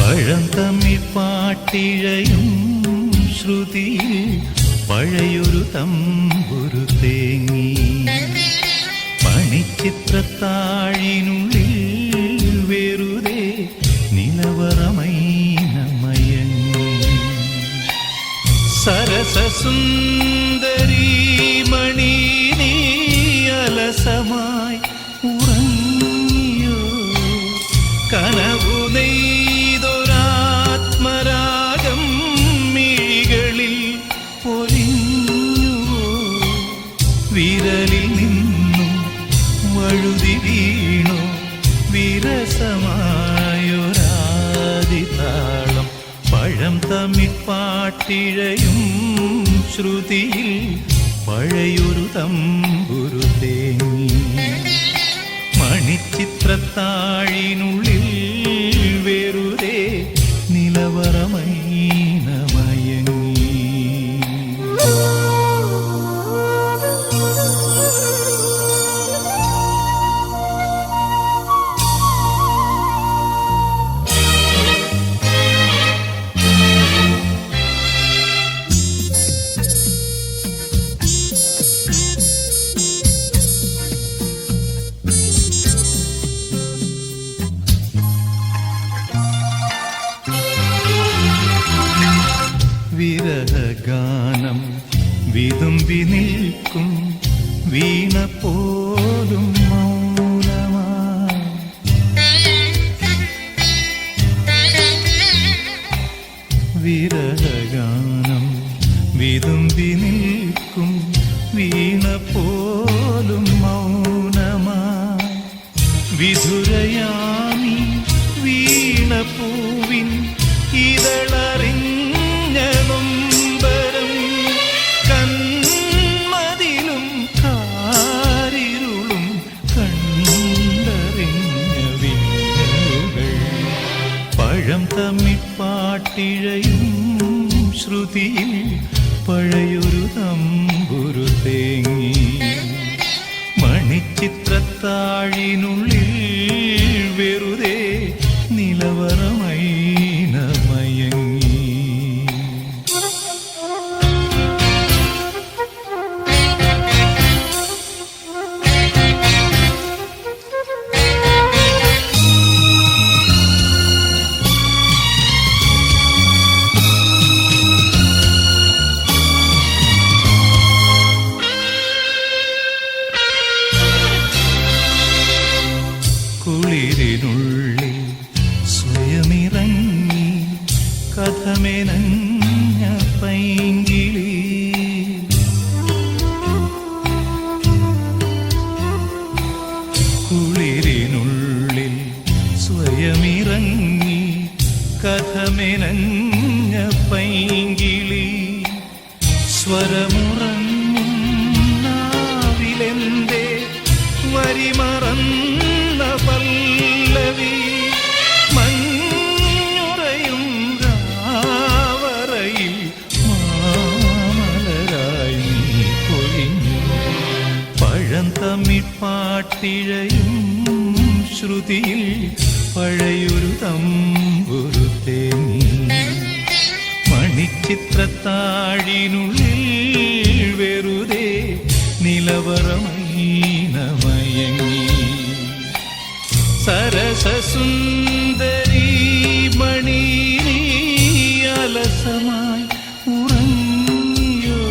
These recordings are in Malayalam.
പഴന്തമിഴ് പാട്ടിഴയും ശ്രുതിയിൽ പഴയൊരു തമ്പുരു തേങ്ങി. പണിച്ചിത്രത്താഴിനുള്ളിൽ വെറുതെ നിലവറമൈനമയങ്ങി. സരസസുന്ദരീ മണി നീ അലസമായി ഉറങ്ങിയോ? കനവു നെയ്തൊരാത്മരാഗം മിഴികളിൽ പൊലിഞ്ഞുവോ? വിരലിൽ നിന്നും വഴുതി വീണോ വിരസമായൊരാദിതാളം? പഴം തമിഴ് പാട്ടിഴയും ശ്രുതിയിൽ പഴയൊരു തമ്പുരു തേങ്ങി. മണിച്ചിത്രത്താഴിനുള്ളിൽ വെറുതെ നിലവറമൈനമയങ്ങി. വിരഹഗാനം വിതുമ്പി നിൽക്കും വീണ പോലും മൗനമായി. വിരഹഗാനം വിതുമ്പി നിൽക്കും വീണ പോലും മൗനമായി. വിധുരയാമി വീണ പൂവിൻ ഇതളറിഞ്ഞ നൊമ്പരം. കന്മതിലും കാരിരുളും കണ്ടറിഞ്ഞ വിങ്ങലുകൾ. പഴം തമിഴ് പാട്ടിഴയും ശ്രുതിയിൽ പഴയൊരു തമ്പുരു തേങ്ങി. മണിച്ചിത്രത്താഴിനുള്ളിൽ വെറുതെ നിലവറമൈനമയങ്ങി. കുളിരിനുള്ളിൽ സ്വയമിറങ്ങി കഥമെനഞ്ഞ പൈങ്കിളി. കുളിരിനുള്ളിൽ സ്വയമിറങ്ങി കഥമെനഞ്ഞ പൈങ്കിളി. സ്വരമുറങ്ങും നാവിലെന്തേ വരിമറന്ന പല്ലവി. മഞ്ഞുറയും രാവറയിൽ മാമലരായി നീ പൊഴിഞ്ഞു. പഴം തമിഴ് പാട്ടിഴയും ശ്രുതിയിൽ പഴയൊരു തമ്പുരു തേങ്ങി. മണിച്ചിത്രത്താഴിനുള്ളിൽ വെറുതെ നിലവറമൈനമയങ്ങി. സരസസുന്ദരീ മണി നീ അലസമായി ഉറങ്ങിയോ?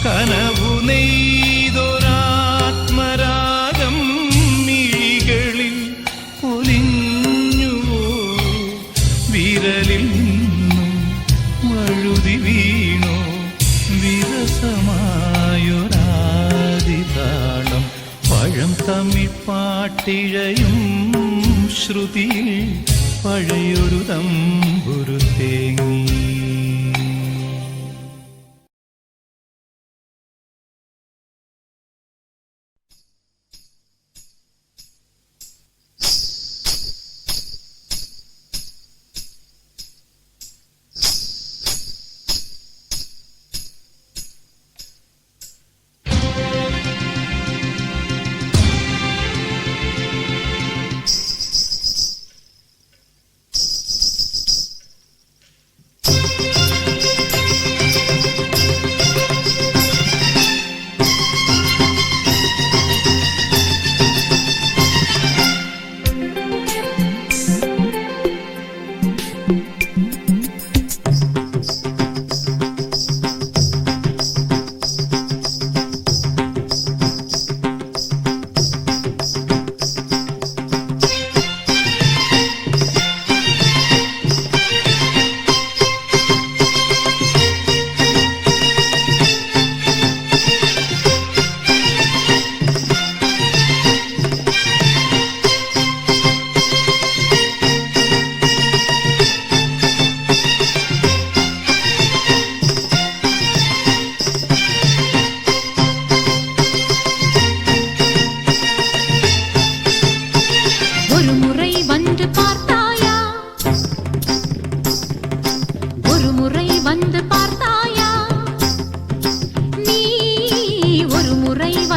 കനവു നെയ്തൊരാത്മരാഗം മിഴികളിൽ പൊലിഞ്ഞുവോ? വിരലിൽ നിന്നും വഴുതി വീണോ വിരസമായൊരാദിതാളം? പഴം തമിഴ് പാട്ടിഴയും ശ്രുതിയിൽ പഴയൊരു തമ്പുരു തേങ്ങി.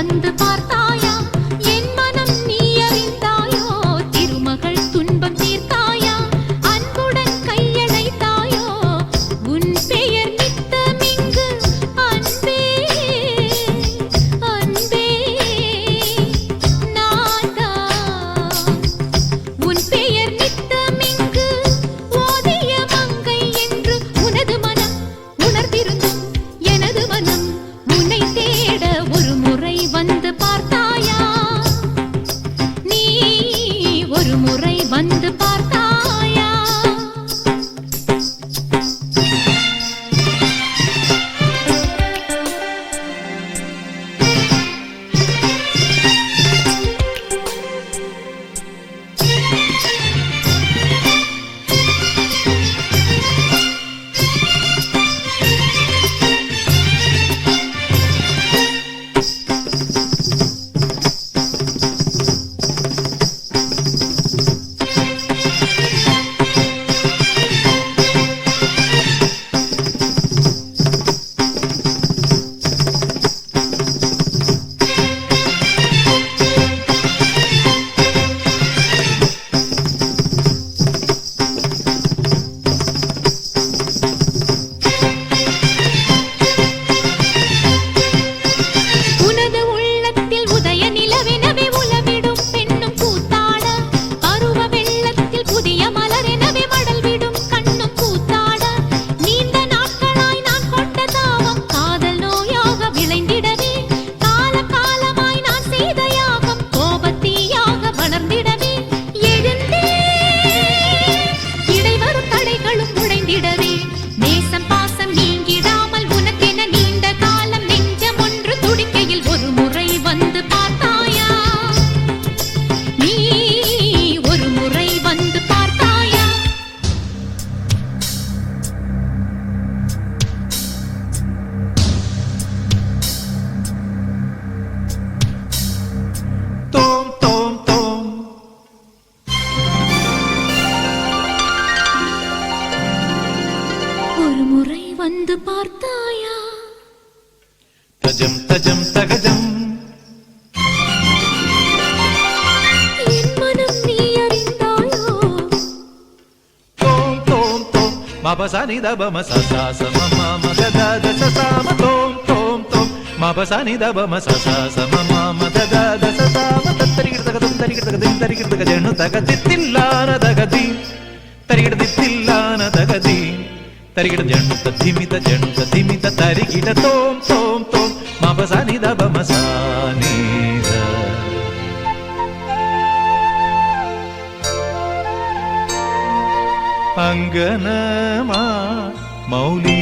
வந்து பார்த்தாயா என் மனம் நீ அறிந்தாயோ திருமகள் துன்பம் தீர்த்தாயா அன்புடன் கையணைத்தாயோ உன் பெயர் நித்தமிங்கு அன்பே அன்பே நான்தான் உன் பெயர் நித்தமிங்கு ஓதிய மங்கை என்று உனது மனம் உணர்ந்திருந்தும் எனது மனம் உன்னை தேட ஒரு முறை வந்து பார்த்தாயா நீ ஒரு முறை வந்து பார்த்தாயா உனது உள்ளத்தில் உதய நிலவெனவே உலவிடும் பெண்ணும் கூத்தாட பருவ வெள்ளத்தில் புதிய மலரெனவே மடல் விடும் கண்ணும் கூத்தாட நீண்ட நாட்களாய் நான் கொண்ட தாவம் காதல் நோயாக விளைந்திடவே கால காலமாய் நான் செய்த யாகம் கோபத்தீயாக வளர்ந்திடவே எழுந்தே இடைவரும் தடைகளும் உடைந்திடவே நேசம் பாசம் நீங்கிடாமல் உனக்கென நீண்ட காலம் நெஞ்சம் ஒன்று துடிக்கையில் ஒரு முறை வந்து பார்த்தாயா நீ ஒரு முறை வந்து பார்த்தாயா தோம் தோம் தோம் ஒரு முறை வந்து பார்த்தாயா தஜம் தஜம் தகஜம் என் மனம் நீ அறிந்தாயோ தோம் தோம் தோம் மபசனி தபம சசாச மம மதத சசாம தோம் தோம் தோம் மபசனி தபம சசாச மம மதத சசாம தத்தரிகிடதகதம் தரிகிடதகதிம் தரிகிடதகஜனு தகதித்தில்லான தகதி தரிகிடதித்தில்லான தகதி தரிகிட ஜனுத திமித தரிகிட தோம் தோம் தோம் மபசனி தபம சானித அங்கனமா மௌலி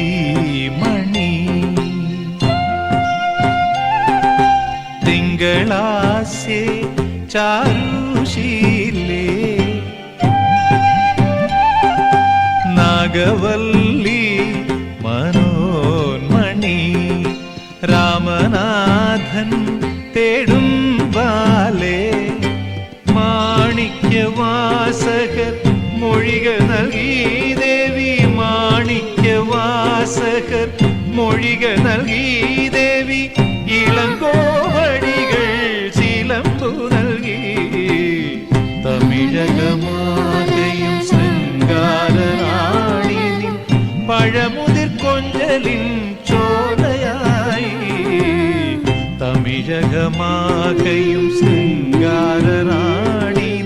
மணி തിങ്കളാസ്യേ ചാരുശീലേ നാഗവല്ലി മനോന്മണി രാമനാഥൻ തേടും ബാലേ മാണിക്യവാസകർ മൊഴികൾ നൽകി ദേവി മാണിക്യവാസകർ മൊഴികൾ നൽകി ദേവി ഇളങ്കോവടികൾ ചിലമ്പു നൽകി തമിഴകമാകയും ശൃംഗാരനാണി നിൻ പഴമുതിർ കൊഞ്ചലിൻ ചോലയായി തമിഴകമാകയും ശൃംഗാരനാണി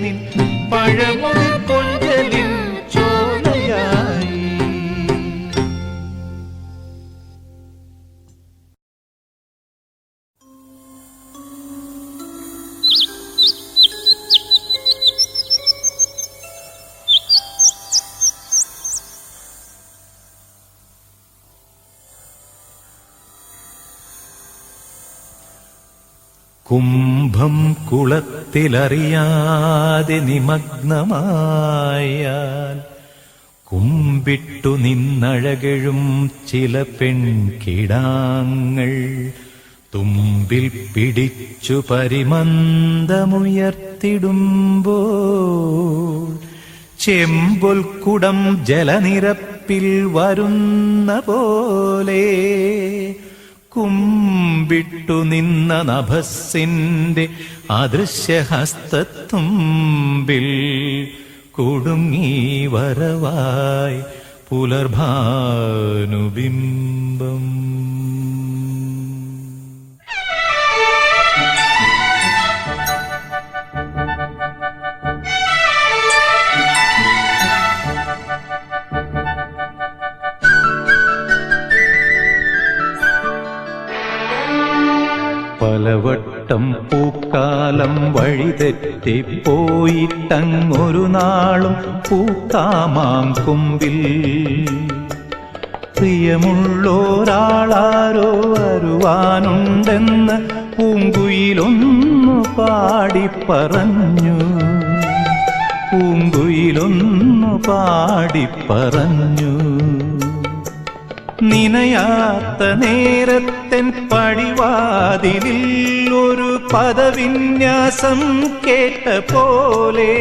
നിൻ പഴമുതിർ കൊഞ്ചലിൻ ചോലയായി. കുംഭം കുളത്തിലറിയാതെ നിമഗ്നമായാൽ കുമ്പിട്ടു നിന്നഴകഴും ചില പെൺകിടാങ്ങൾ തുമ്പിൽ പിടിച്ചു പരിമന്ദമുയർത്തിടുമ്പോൾ ചെമ്പൊൽക്കുടം ജലനിരപ്പിൽ വരുന്ന പോലെ കുമ്പിട്ടു നിന്ന നഭസ്സിന്റെ അദൃശ്യഹസ്തത്തുമ്പിൽ കുടുങ്ങി വരവായി പുലർഭാനുബിംബം. പലവട്ടം പൂക്കാലം വഴിതെറ്റിപ്പോയിട്ടങ്ങൊരു നാളും പൂക്കാമാം കൊമ്പിൽ പ്രിയമുള്ളോരാളാരോ വരുവാനുണ്ടെന്ന് പൂങ്കുയിലൊന്നു പാടിപ്പറഞ്ഞു. പൂങ്കുയിലൊന്നു പാടിപ്പറഞ്ഞു. നിനയാത്ത നേരത്തൻ പടിവാതിലിൽ ഒരു പദവിന്യാസം കേട്ട പോലെ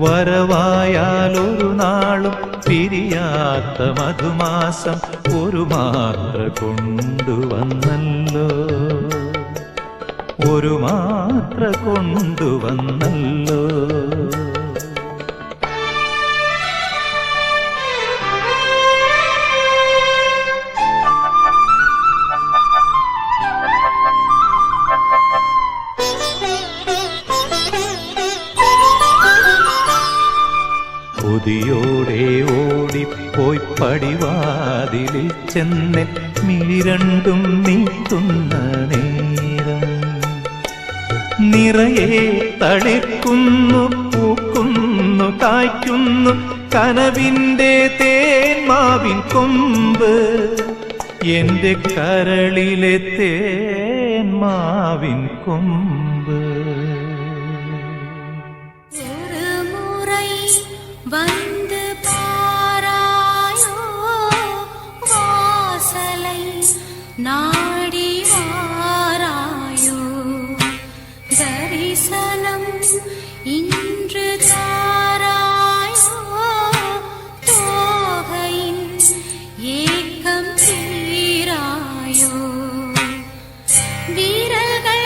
വരവായാലൊരു നാളും പിരിയാത്ത മധുമാസം ഒരു മാത്ര കൊണ്ടുവന്നല്ലോ. ഒരു മാത്ര കൊണ്ടുവന്നല്ലോ. കൊതിയോടെ ഓടിപ്പോയി പടിവാതിലിൽ ചെന്ന് മിഴിരണ്ടും നീട്ടുന്ന നേരം നിറയെ തളിർക്കുന്നു പൂക്കുന്നു കായ്ക്കുന്നു കനവിൻ്റെ തേന്മാവിൻ കൊമ്പ്. എൻ്റെ കരളിലെ തേന്മാവിൻ കൊമ്പ്. வந்து பாராயோ வாசலை நாடி வாராயோ தரிசனம் இன்று தாராயோ தோகையின் ஏக்கம் தீராயோ வீரர்கள்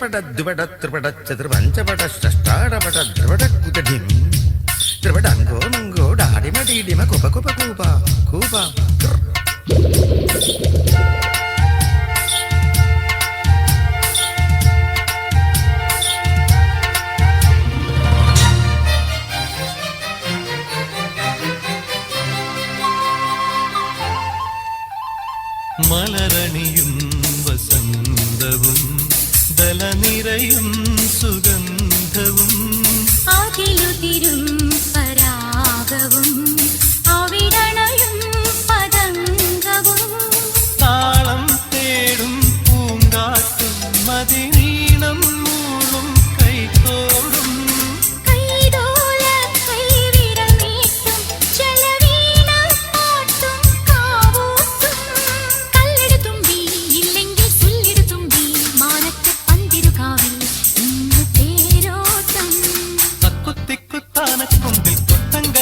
ഏകപട ദ്വിപട ത്രിപട ചതുർപഞ്ചപട ഷഷ്ടാടപട ദ്രവട കുതഠിം ദ്രവടങ്കോ മങ്കോ ഡാഡിമ ഡീഡിമ കുപ കുപ കൂപ കൂപ മലരണിയും വസന്തവും ദലനിരയും സുഗന്ധവും അതിലുതിരും പരാഗവും അവിടണയും പതംഗവും താളം തേടും പൂങ്കാറ്റും മതിനീണം മൂളും കൈത്തോടും കൈതോല കൈവിരമീട്ടും ചെലവീണ പാട്ടും കാവൂത്തും കല്ലെടുത്തുമ്പി ഇല്ലെങ്കിൽ സുല്ലെടുത്തുമ്പി മാനത്തെ പന്തിരുകാവിൽ ഇന്ന് തേരോട്ടം തക്കുത്തിക്കുത്താനക്കൊമ്പിൽ കൊത്തങ്ക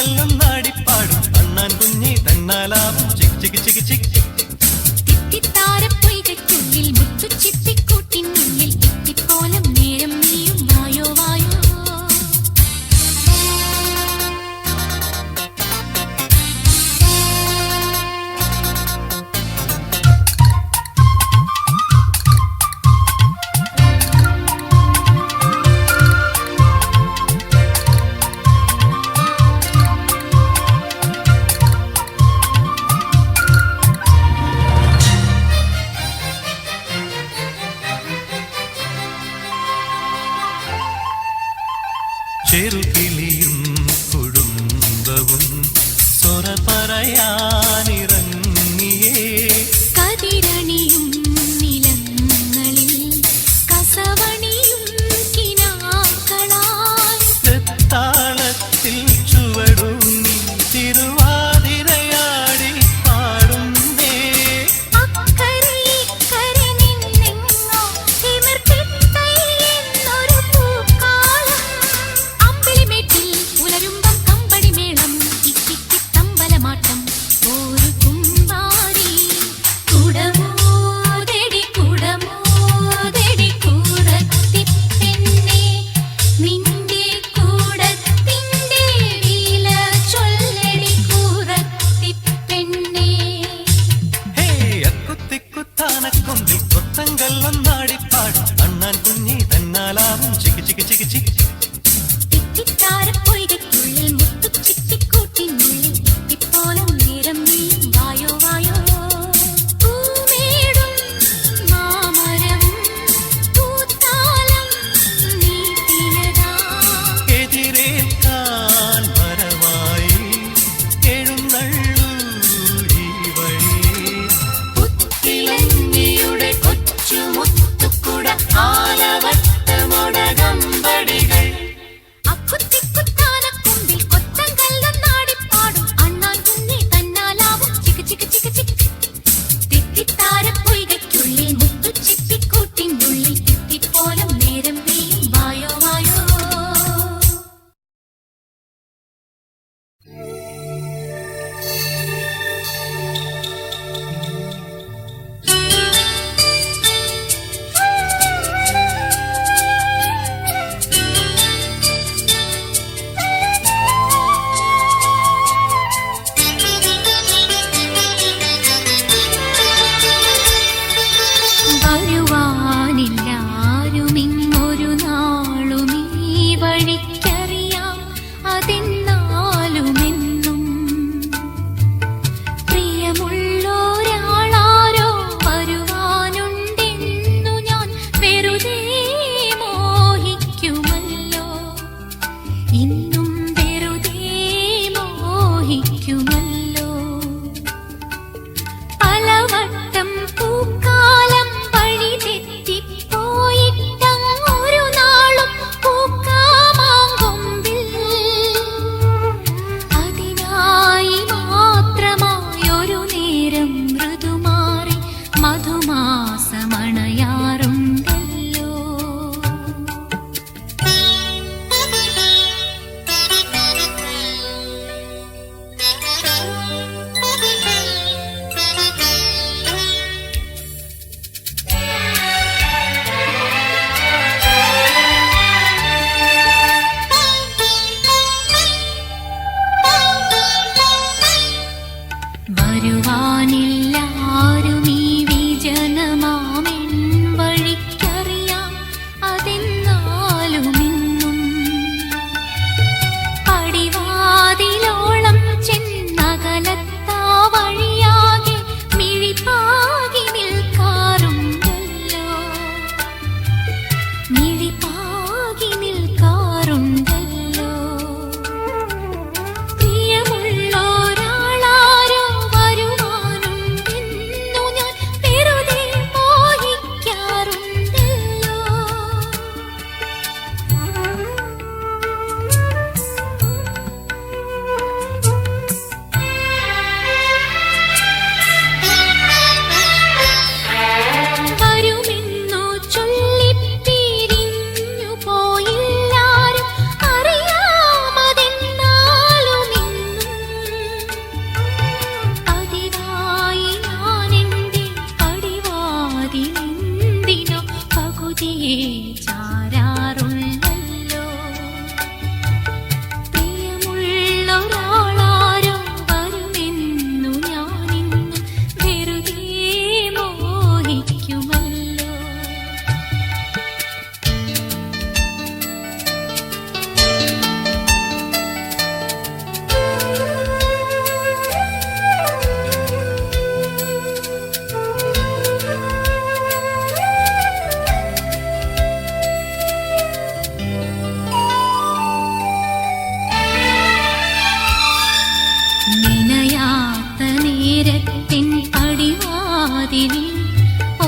നീ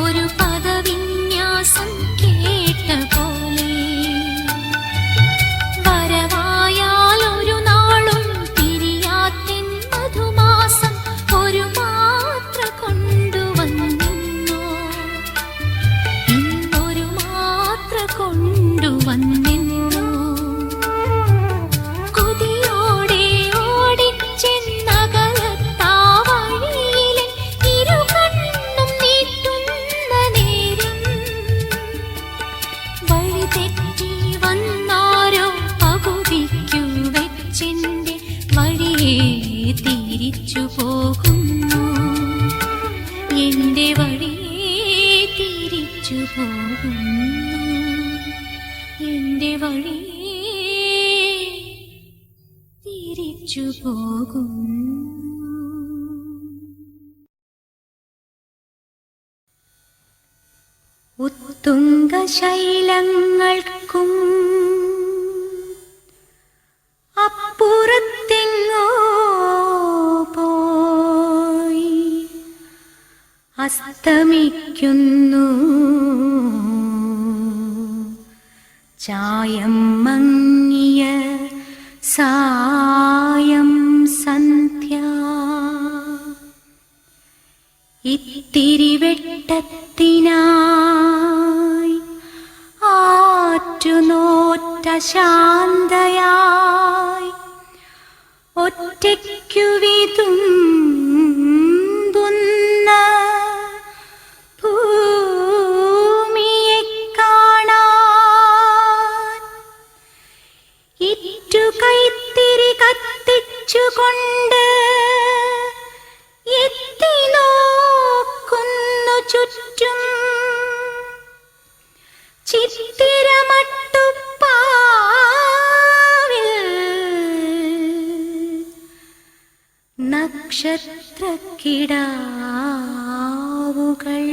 ഒരു പദവിന്യാസം കേട്ട പോലെ വരവായാൽ ഒരു നാളും പിരിയാത്തിൻ മധുമാസം ഒരു മാത്ര കൊണ്ടുവന്നിന്നോ ഇന്നൊരു മാത്ര കൊണ്ടുവന്നിന്നോ കൊതിയോടെ ഓടിച്ചെന്നകലത്താ വഴിയിലെ ഇരു കണ്ണും നീട്ടുന്ന നേരം വഴി തെറ്റി വന്നാരോ പകുതിക്കു വെച്ചെന്റെ വഴിയെ തിരിച്ചു പോകുന്നു എന്റെ വഴിയെ തിരിച്ചു പോകുന്നു എന്റെ വഴിയെ തിരിച്ചു പോകുന്നു ഉത്തുംഗ ശൈലങ്ങൾക്കും അപ്പുറത്തെങ്ങോ പോയി അസ്തമിക്കുന്നു ചായം മങ്ങിയ സായം സന്ധ്യ ഇത്തിരി വെട്ടത്തിനായി ആറ്റുനോറ്റ ശാന്തയായി ഒറ്റയ്ക്കു വിതുമ്പുന്ന ഭൂമിയെ കാണാൻ ഇറ്റു കൈത്തിരി കത്തിച്ചുകൊണ്ട് എത്തി നോക്കുന്നു ചുറ്റും ചിത്തിരമട്ടുപ്പാവിൽ നക്ഷത്രക്കിടാവുകൾ